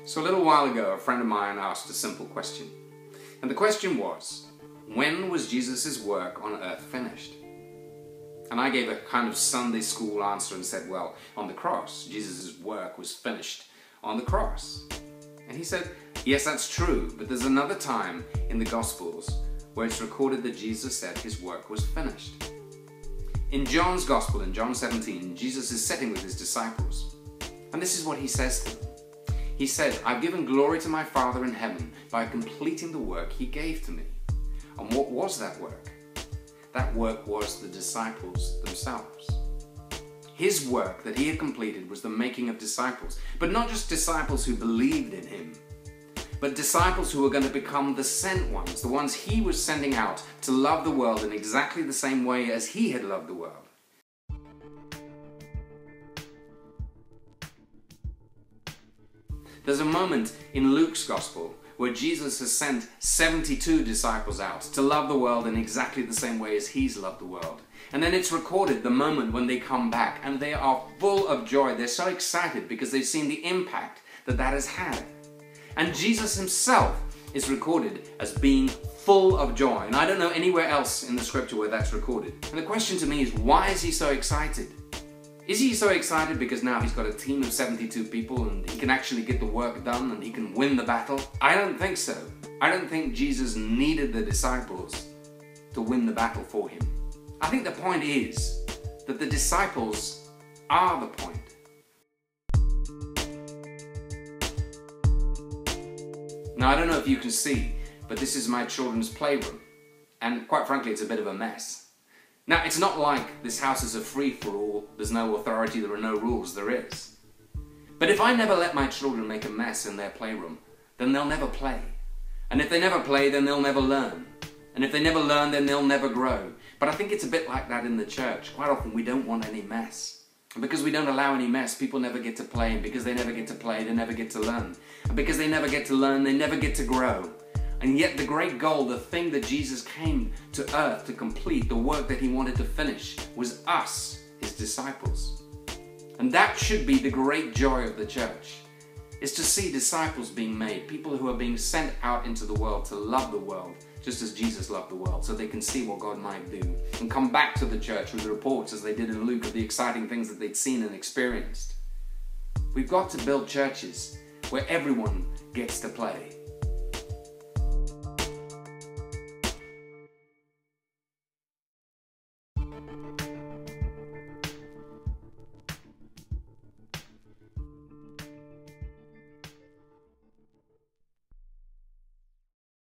So a little while ago, a friend of mine asked a simple question. And the question was, when was Jesus' work on earth finished? And I gave a kind of Sunday school answer and said, well, on the cross. Jesus' work was finished on the cross. And he said, yes, that's true, but there's another time in the Gospels where it's recorded that Jesus said his work was finished. In John's Gospel, in John 17, Jesus is sitting with his disciples. And this is what he says to them. He said, I've given glory to my Father in heaven by completing the work he gave to me. And what was that work? That work was the disciples themselves. His work that he had completed was the making of disciples, but not just disciples who believed in him, but disciples who were going to become the sent ones, the ones he was sending out to love the world in exactly the same way as he had loved the world. There's a moment in Luke's Gospel where Jesus has sent 72 disciples out to love the world in exactly the same way as he's loved the world. And then it's recorded the moment when they come back and they are full of joy. They're so excited because they've seen the impact that that has had. And Jesus himself is recorded as being full of joy. And I don't know anywhere else in the scripture where that's recorded. And the question to me is, why is he so excited? Is he so excited because now he's got a team of 72 people and he can actually get the work done and he can win the battle? I don't think so. I don't think Jesus needed the disciples to win the battle for him. I think the point is that the disciples are the point. Now, I don't know if you can see, but this is my children's playroom. And quite frankly, it's a bit of a mess. Now, it's not like this house is a free-for-all, there's no authority, there are no rules, there is. But if I never let my children make a mess in their playroom, then they'll never play. And if they never play, then they'll never learn. And if they never learn, then they'll never grow. But I think it's a bit like that in the church. Quite often we don't want any mess. And because we don't allow any mess, people never get to play. And because they never get to play, they never get to learn. And because they never get to learn, they never get to grow. And yet the great goal, the thing that Jesus came to earth to complete, the work that he wanted to finish, was us, his disciples. And that should be the great joy of the church, is to see disciples being made, people who are being sent out into the world to love the world, just as Jesus loved the world, so they can see what God might do, and come back to the church with reports, as they did in Luke, of the exciting things that they'd seen and experienced. We've got to build churches where everyone gets to play.